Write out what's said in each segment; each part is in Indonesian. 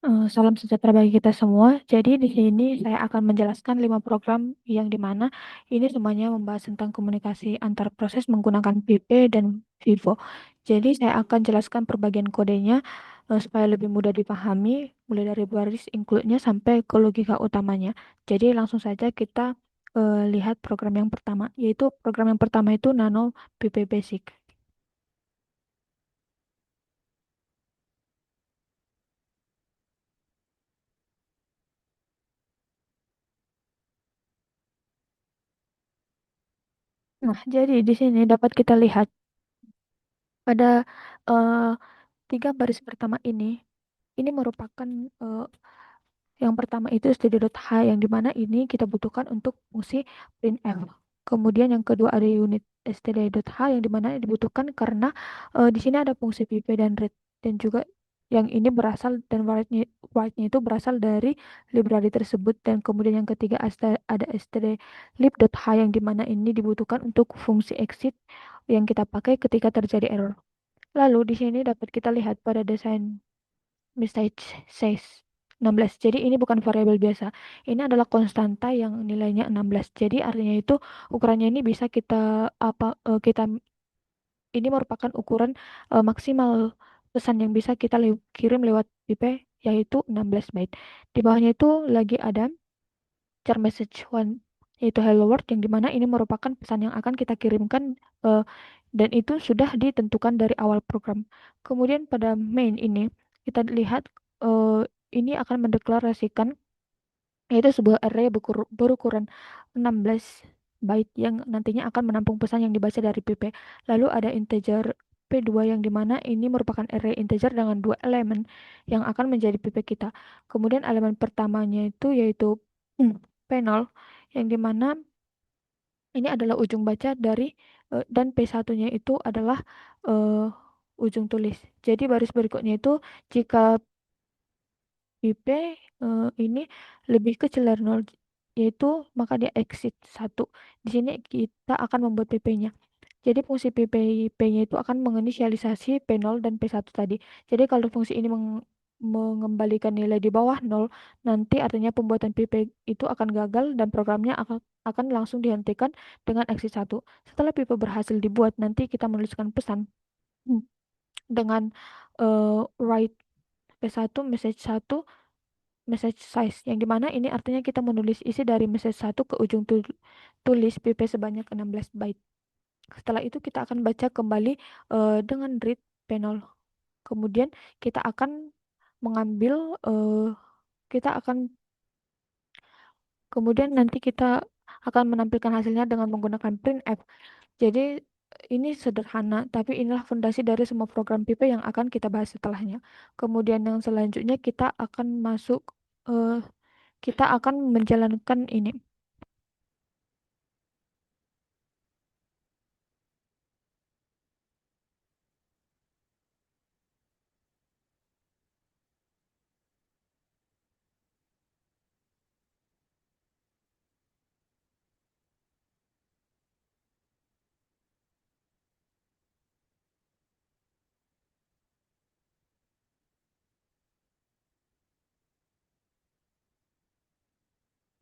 Salam sejahtera bagi kita semua. Jadi di sini saya akan menjelaskan 5 program yang dimana ini semuanya membahas tentang komunikasi antar proses menggunakan PP dan Vivo. Jadi saya akan jelaskan perbagian kodenya supaya lebih mudah dipahami, mulai dari baris include-nya sampai ke logika utamanya. Jadi langsung saja kita lihat program yang pertama, yaitu program yang pertama itu Nano PP Basic. Nah, jadi di sini dapat kita lihat pada eh, 3 baris pertama ini merupakan eh, yang pertama itu std.h yang dimana ini kita butuhkan untuk fungsi printf. Kemudian yang kedua ada unit std.h yang dimana dibutuhkan karena di sini ada fungsi pp dan read dan juga yang ini berasal dan write-nya itu berasal dari library tersebut dan kemudian yang ketiga ada stdlib.h yang dimana ini dibutuhkan untuk fungsi exit yang kita pakai ketika terjadi error. Lalu di sini dapat kita lihat pada desain message size 16. Jadi ini bukan variabel biasa. Ini adalah konstanta yang nilainya 16. Jadi artinya itu ukurannya ini bisa kita ini merupakan ukuran maksimal pesan yang bisa kita kirim lewat IP yaitu 16 byte. Di bawahnya itu lagi ada char message one yaitu hello world yang dimana ini merupakan pesan yang akan kita kirimkan eh, dan itu sudah ditentukan dari awal program. Kemudian pada main ini kita lihat eh, ini akan mendeklarasikan yaitu sebuah array berukuran 16 byte yang nantinya akan menampung pesan yang dibaca dari PP. Lalu ada integer P2 yang dimana ini merupakan array integer dengan 2 elemen yang akan menjadi PP kita. Kemudian elemen pertamanya itu yaitu panel yang dimana ini adalah ujung baca dari dan P1-nya itu adalah eh, ujung tulis. Jadi baris berikutnya itu jika IP ini lebih kecil dari 0 yaitu maka dia exit 1. Di sini kita akan membuat PP-nya. Jadi fungsi PP-nya itu akan menginisialisasi P0 dan P1 tadi. Jadi kalau fungsi ini mengembalikan nilai di bawah 0, nanti artinya pembuatan PP itu akan gagal dan programnya akan langsung dihentikan dengan exit 1. Setelah PP berhasil dibuat, nanti kita menuliskan pesan hmm, dengan write P1 message 1 message size yang dimana ini artinya kita menulis isi dari message 1 ke ujung tulis PP sebanyak 16 byte. Setelah itu kita akan baca kembali dengan read panel. Kemudian kita akan mengambil kita akan kemudian nanti kita akan menampilkan hasilnya dengan menggunakan printf. Jadi ini sederhana, tapi inilah fondasi dari semua program PP yang akan kita bahas setelahnya. Kemudian yang selanjutnya eh, kita akan menjalankan ini.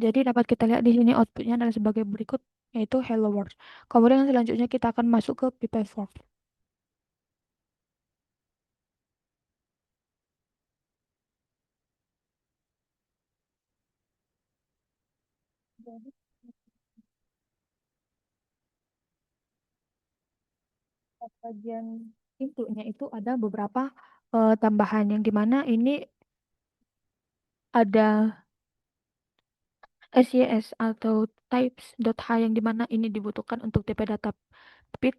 Jadi dapat kita lihat di sini outputnya adalah sebagai berikut, yaitu hello world. Kemudian yang selanjutnya kita akan masuk ke PP4. Jadi bagian intinya itu ada beberapa tambahan yang dimana ini ada SYS atau types.h yang dimana ini dibutuhkan untuk TP data bit,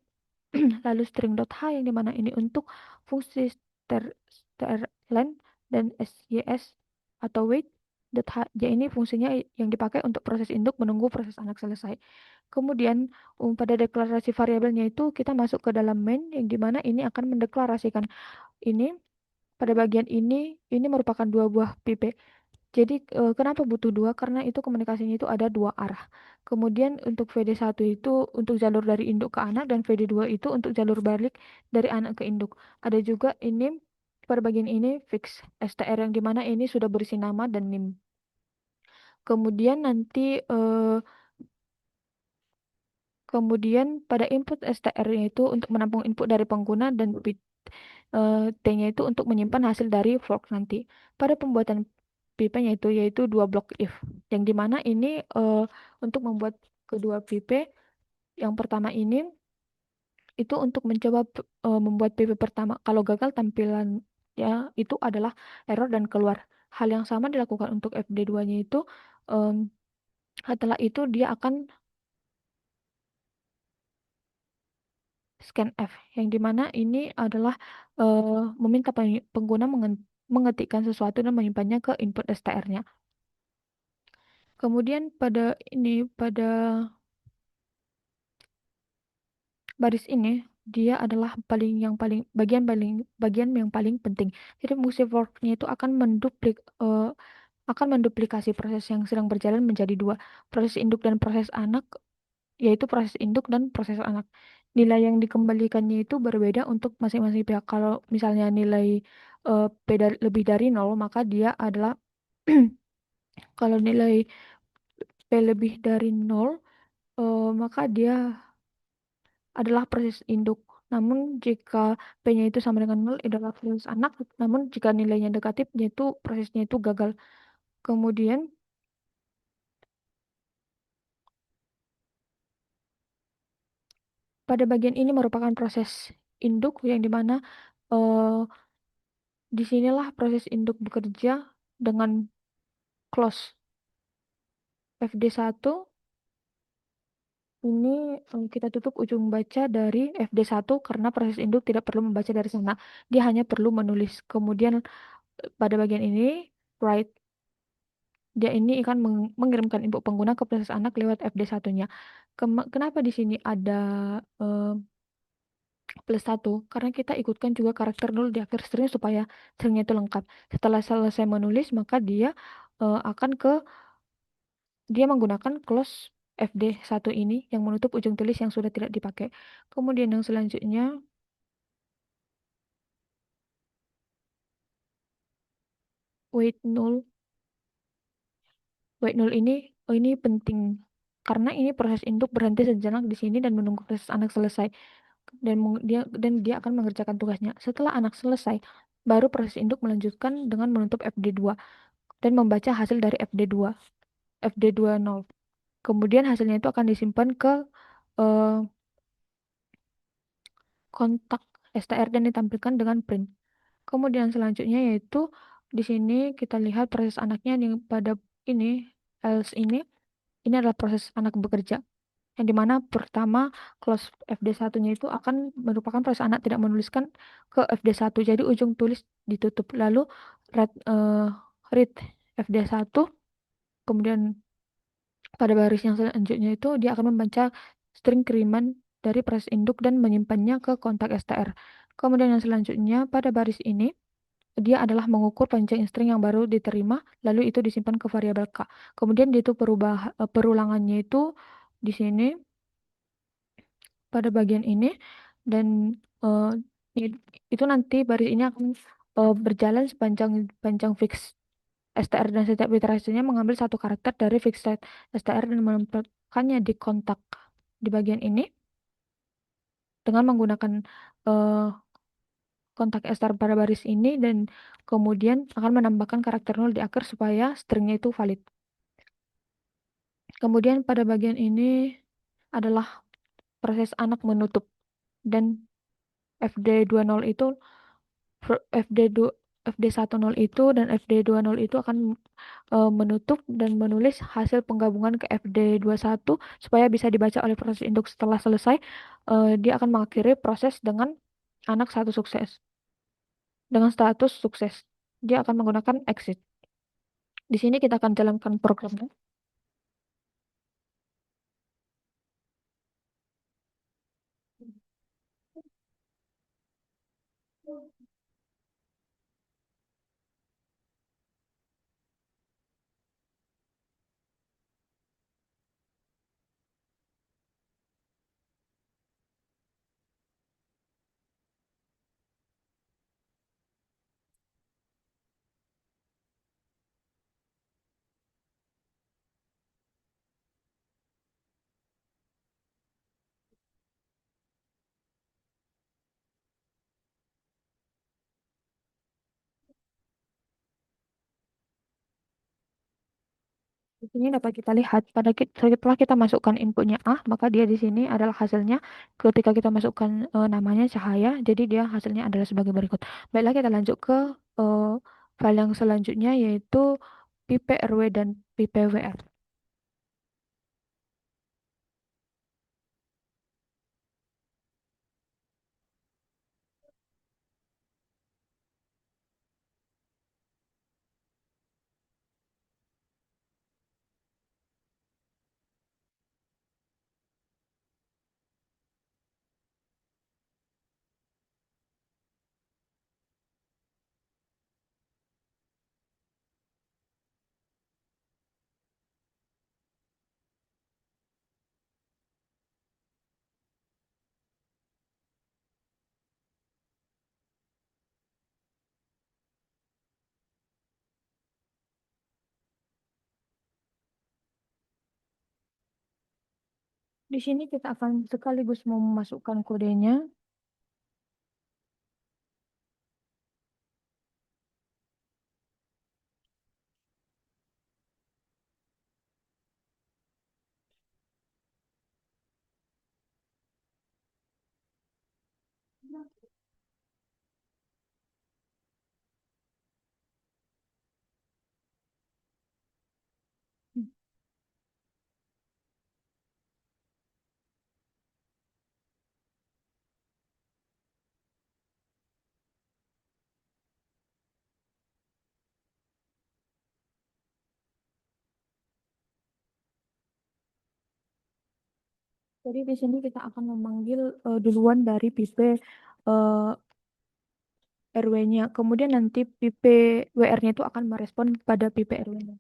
lalu string.h yang dimana ini untuk fungsi strlen dan SYS atau wait.h ya ini fungsinya yang dipakai untuk proses induk menunggu proses anak selesai. Kemudian pada deklarasi variabelnya itu kita masuk ke dalam main yang dimana ini akan mendeklarasikan ini pada bagian ini merupakan dua buah pipe. Jadi kenapa butuh dua? Karena itu komunikasinya itu ada dua arah. Kemudian untuk VD1 itu untuk jalur dari induk ke anak dan VD2 itu untuk jalur balik dari anak ke induk. Ada juga ini pada bagian ini fix STR yang dimana ini sudah berisi nama dan NIM. Kemudian nanti kemudian pada input STR-nya itu untuk menampung input dari pengguna dan T-nya itu untuk menyimpan hasil dari fork nanti. Pada pembuatan pipe-nya itu yaitu dua blok if. Yang dimana ini untuk membuat kedua pipe yang pertama ini itu untuk mencoba membuat pipe pertama. Kalau gagal tampilan ya itu adalah error dan keluar. Hal yang sama dilakukan untuk FD2-nya itu em, setelah itu dia akan scanf yang dimana ini adalah meminta pengguna mengetikkan sesuatu dan menyimpannya ke input STR-nya. Kemudian pada baris ini dia adalah bagian yang paling penting. Jadi fungsi forknya itu akan menduplikasi proses yang sedang berjalan menjadi dua, proses induk dan proses anak, yaitu proses induk dan proses anak. Nilai yang dikembalikannya itu berbeda untuk masing-masing pihak. Kalau misalnya nilai lebih dari nol, maka dia adalah kalau nilai P lebih dari nol, maka dia adalah proses induk. Namun jika P-nya itu sama dengan nol, adalah proses anak. Namun jika nilainya negatif, yaitu prosesnya itu gagal. Kemudian pada bagian ini merupakan proses induk yang dimana eh, disinilah proses induk bekerja dengan close FD1 ini kita tutup ujung baca dari FD1 karena proses induk tidak perlu membaca dari sana. Dia hanya perlu menulis. Kemudian pada bagian ini write dia ini akan mengirimkan input pengguna ke proses anak lewat FD1-nya. Kenapa di sini ada eh, +1? Karena kita ikutkan juga karakter dulu di akhir string supaya stringnya itu lengkap. Setelah selesai menulis, maka akan dia menggunakan close FD1 ini yang menutup ujung tulis yang sudah tidak dipakai. Kemudian yang selanjutnya, wait null. Wait null ini penting karena ini proses induk berhenti sejenak di sini dan menunggu proses anak selesai dan dia akan mengerjakan tugasnya. Setelah anak selesai, baru proses induk melanjutkan dengan menutup FD2 dan membaca hasil dari FD2 nol. Kemudian hasilnya itu akan disimpan ke eh, kontak STR dan ditampilkan dengan print. Kemudian selanjutnya yaitu di sini kita lihat proses anaknya yang pada ini else ini adalah proses anak bekerja yang dimana pertama close FD1-nya itu akan merupakan proses anak tidak menuliskan ke FD1 jadi ujung tulis ditutup lalu read FD1 kemudian pada baris yang selanjutnya itu dia akan membaca string kiriman dari proses induk dan menyimpannya ke kontak STR. Kemudian yang selanjutnya pada baris ini dia adalah mengukur panjang string yang baru diterima, lalu itu disimpan ke variabel K. Kemudian itu perulangannya itu di sini pada bagian ini dan eh, itu nanti baris ini akan berjalan sepanjang panjang fix STR dan setiap iterasinya mengambil satu karakter dari fix STR dan menempatkannya di kontak di bagian ini dengan menggunakan eh, kontak STR pada baris ini dan kemudian akan menambahkan karakter nol di akhir supaya stringnya itu valid. Kemudian pada bagian ini adalah proses anak menutup dan FD20 itu FD2 FD10 itu dan FD20 itu akan menutup dan menulis hasil penggabungan ke FD21 supaya bisa dibaca oleh proses induk setelah selesai. Dia akan mengakhiri proses dengan anak satu sukses dengan status sukses. Dia akan menggunakan exit. Di sini kita akan jalankan programnya. Di sini dapat kita lihat setelah kita masukkan inputnya A, maka dia di sini adalah hasilnya ketika kita masukkan namanya Cahaya, jadi dia hasilnya adalah sebagai berikut. Baiklah kita lanjut ke eh, file yang selanjutnya yaitu pipe RW dan pipe WR. Di sini kita akan sekaligus memasukkan kodenya. Jadi di sini kita akan memanggil duluan dari pipe RW-nya. Kemudian nanti pipe WR-nya itu akan merespon pada pipe RW-nya.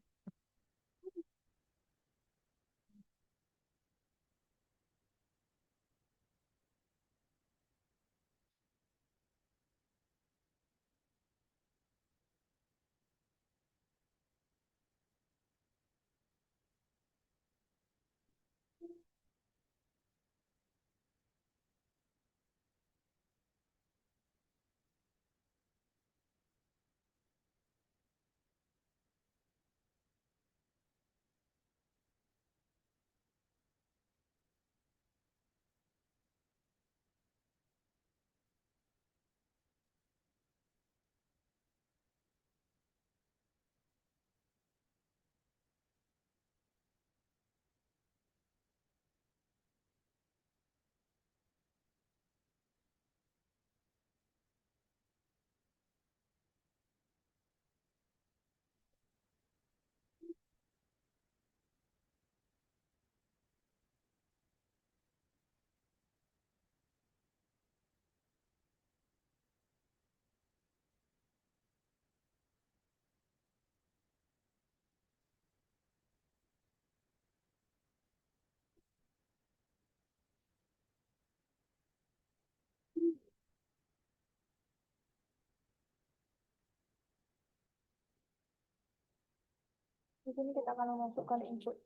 Di sini kita akan memasukkan input.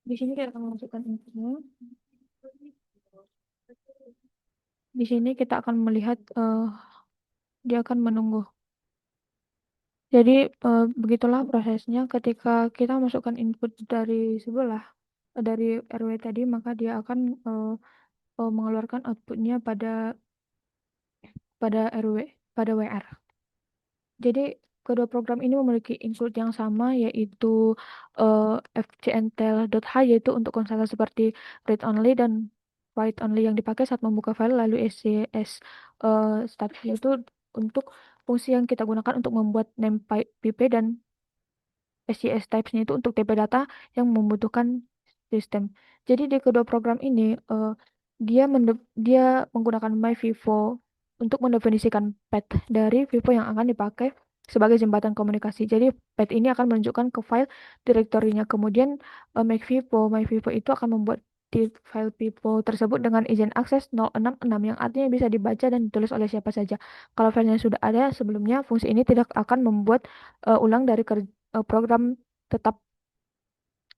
Di sini kita akan memasukkan inputnya. Di sini kita akan melihat dia akan menunggu. Jadi begitulah prosesnya ketika kita masukkan input dari sebelah dari RW tadi, maka dia akan mengeluarkan outputnya pada RW, pada WR. Jadi kedua program ini memiliki include yang sama yaitu fcntel.h yaitu untuk konsepnya seperti read only dan write only yang dipakai saat membuka file, lalu SCS status itu untuk fungsi yang kita gunakan untuk membuat name pipe dan SCS types-nya itu untuk TP data yang membutuhkan sistem. Jadi di kedua program ini dia menggunakan MyVivo untuk mendefinisikan path dari Vivo yang akan dipakai sebagai jembatan komunikasi. Jadi path ini akan menunjukkan ke file direktorinya. Kemudian MyVivo itu akan membuat di file Vivo tersebut dengan izin akses 066 yang artinya bisa dibaca dan ditulis oleh siapa saja. Kalau filenya sudah ada sebelumnya, fungsi ini tidak akan membuat ulang dari program tetap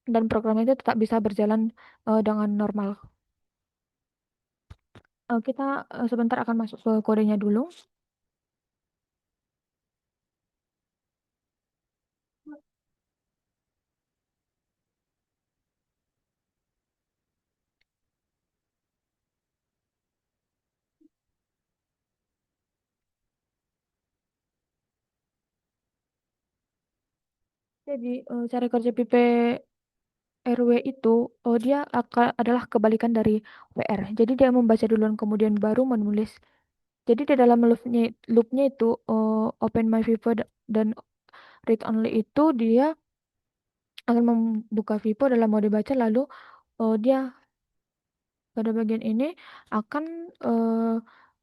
dan program itu tetap bisa berjalan dengan normal. Kita sebentar akan masuk ke kodenya dulu. Jadi cara kerja pipe RW itu dia akan adalah kebalikan dari WR. Jadi dia membaca duluan kemudian baru menulis. Jadi di dalam loopnya itu open my Vivo dan read only itu dia akan membuka Vivo dalam mode baca lalu dia pada bagian ini akan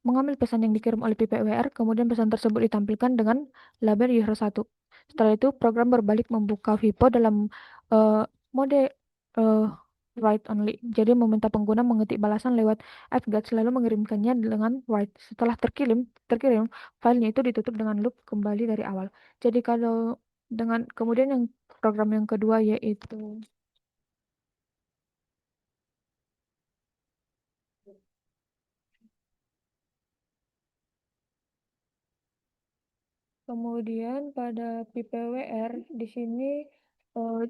mengambil pesan yang dikirim oleh PPWR, kemudian pesan tersebut ditampilkan dengan label user 1. Setelah itu, program berbalik membuka Vipo dalam eh, mode eh, write only. Jadi meminta pengguna mengetik balasan lewat fget lalu mengirimkannya dengan write. Setelah terkirim, filenya itu ditutup dengan loop kembali dari awal. Jadi kalau dengan kemudian yang program yang kedua yaitu kemudian pada PPWR di sini eh,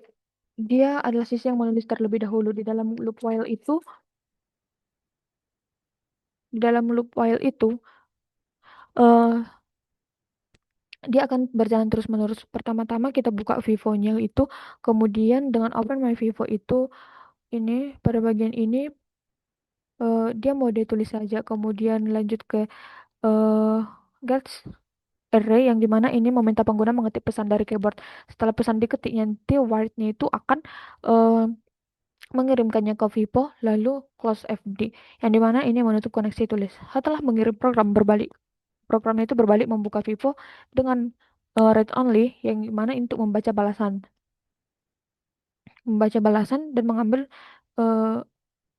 dia adalah sisi yang menulis terlebih dahulu di dalam loop while itu. Di dalam loop while itu eh dia akan berjalan terus-menerus. Pertama-tama kita buka Vivo-nya itu, kemudian dengan open my Vivo itu ini pada bagian ini dia mode tulis saja, kemudian lanjut ke eh get array yang dimana ini meminta pengguna mengetik pesan dari keyboard. Setelah pesan diketik nanti word-nya itu akan eh, mengirimkannya ke Vivo lalu close FD yang dimana ini menutup koneksi tulis. Setelah mengirim program itu berbalik membuka Vivo dengan read only yang mana untuk membaca balasan dan eh,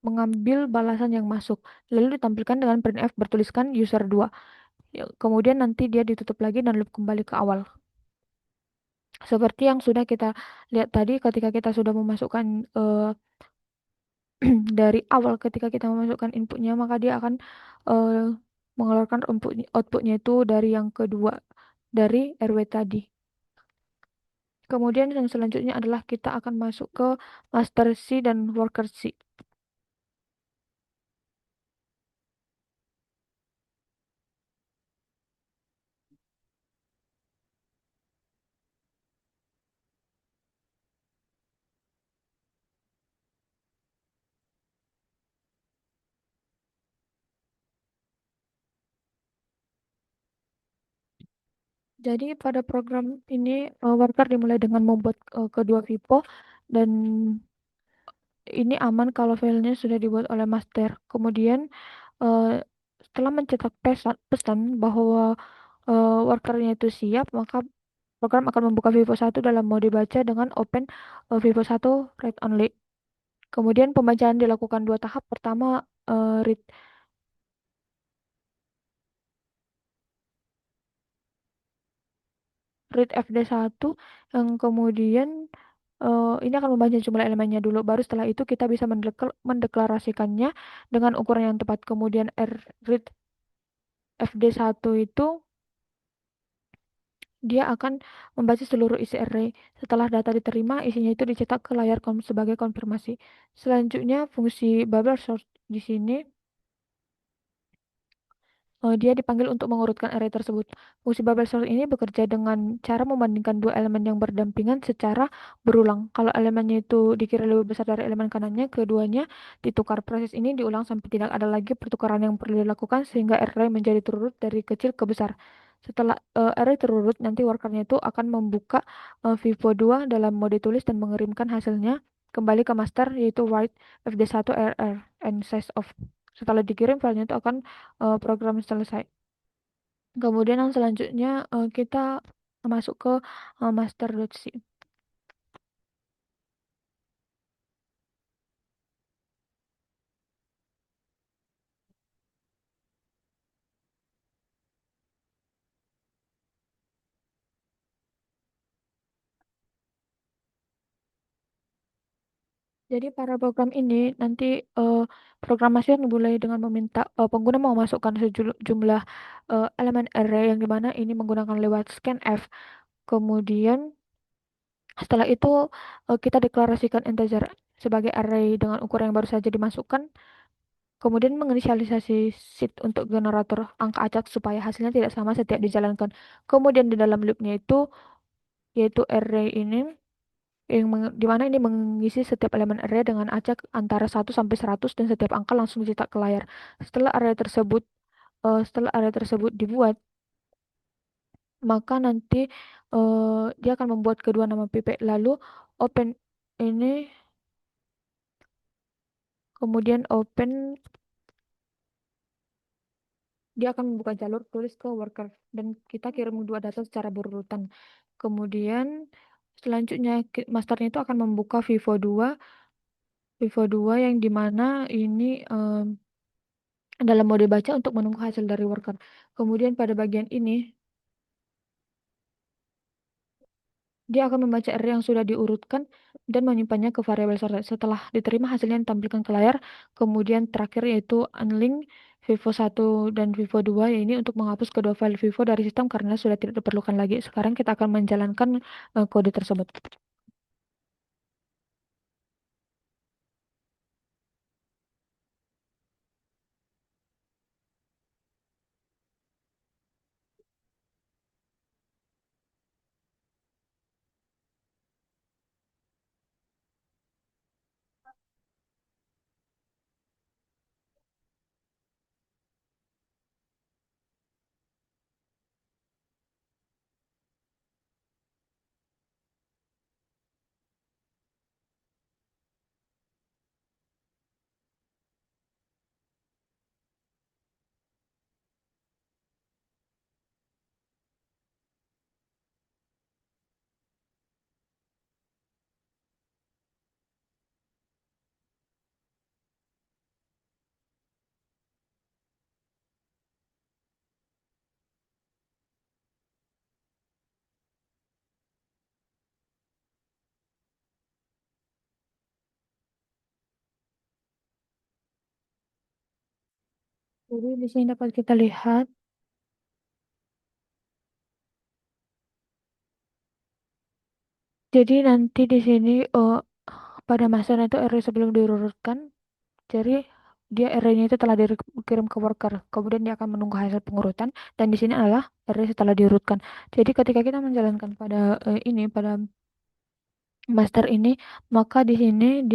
mengambil balasan yang masuk lalu ditampilkan dengan printf bertuliskan user 2. Ya, kemudian nanti dia ditutup lagi dan loop kembali ke awal. Seperti yang sudah kita lihat tadi ketika kita sudah memasukkan dari awal ketika kita memasukkan inputnya maka dia akan eh, mengeluarkan outputnya itu dari yang kedua dari RW tadi. Kemudian yang selanjutnya adalah kita akan masuk ke master C dan worker C. Jadi pada program ini worker dimulai dengan membuat kedua Vipo dan ini aman kalau filenya sudah dibuat oleh master. Kemudian eh, setelah mencetak pesan bahwa workernya itu siap, maka program akan membuka Vivo 1 dalam mode baca dengan open Vivo 1 read only. Kemudian pembacaan dilakukan dua tahap. Pertama read FD1 yang kemudian ini akan membaca jumlah elemennya dulu. Baru setelah itu kita bisa mendeklarasikannya dengan ukuran yang tepat. Kemudian read FD1 itu dia akan membaca seluruh isi array. Setelah data diterima, isinya itu dicetak ke layar sebagai konfirmasi. Selanjutnya, fungsi bubble sort di sini dia dipanggil untuk mengurutkan array tersebut. Fungsi bubble sort ini bekerja dengan cara membandingkan dua elemen yang berdampingan secara berulang. Kalau elemennya itu dikira lebih besar dari elemen kanannya, keduanya ditukar. Proses ini diulang sampai tidak ada lagi pertukaran yang perlu dilakukan sehingga array menjadi terurut dari kecil ke besar. Setelah array terurut, nanti workernya itu akan membuka Vivo 2 dalam mode tulis dan mengirimkan hasilnya kembali ke master yaitu write fd1 rr and size of. Setelah dikirim, filenya itu akan program selesai. Kemudian yang selanjutnya kita masuk ke master.c. Jadi para program ini nanti eh, programasi yang dimulai dengan meminta pengguna mau masukkan sejumlah elemen array yang dimana ini menggunakan lewat scanf. Kemudian setelah itu kita deklarasikan integer sebagai array dengan ukuran yang baru saja dimasukkan. Kemudian menginisialisasi sheet untuk generator angka acak supaya hasilnya tidak sama setiap dijalankan. Kemudian di dalam loopnya itu yaitu array ini. di mana ini mengisi setiap elemen array dengan acak antara 1 sampai 100 dan setiap angka langsung dicetak ke layar. Setelah array tersebut dibuat, maka nanti dia akan membuat kedua nama pipet. Lalu open ini, kemudian open, dia akan membuka jalur tulis ke worker dan kita kirim dua data secara berurutan. Kemudian selanjutnya masternya itu akan membuka Vivo 2 yang dimana ini dalam mode baca untuk menunggu hasil dari worker. Kemudian pada bagian ini dia akan membaca array yang sudah diurutkan dan menyimpannya ke variabel sorted. Setelah diterima hasilnya ditampilkan ke layar. Kemudian terakhir yaitu unlink Vivo 1 dan Vivo 2 ya, ini untuk menghapus kedua file Vivo dari sistem karena sudah tidak diperlukan lagi. Sekarang kita akan menjalankan kode tersebut. Jadi di sini dapat kita lihat. Jadi nanti di sini pada masa itu array sebelum diurutkan. Jadi dia array-nya itu telah dikirim ke worker. Kemudian dia akan menunggu hasil pengurutan dan di sini adalah array setelah diurutkan. Jadi ketika kita menjalankan pada master ini, maka di sini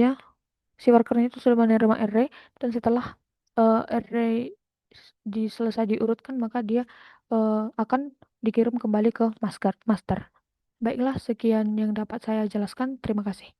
si workernya itu sudah menerima array dan setelah array selesai diurutkan, maka dia akan dikirim kembali ke master. Baiklah, sekian yang dapat saya jelaskan. Terima kasih.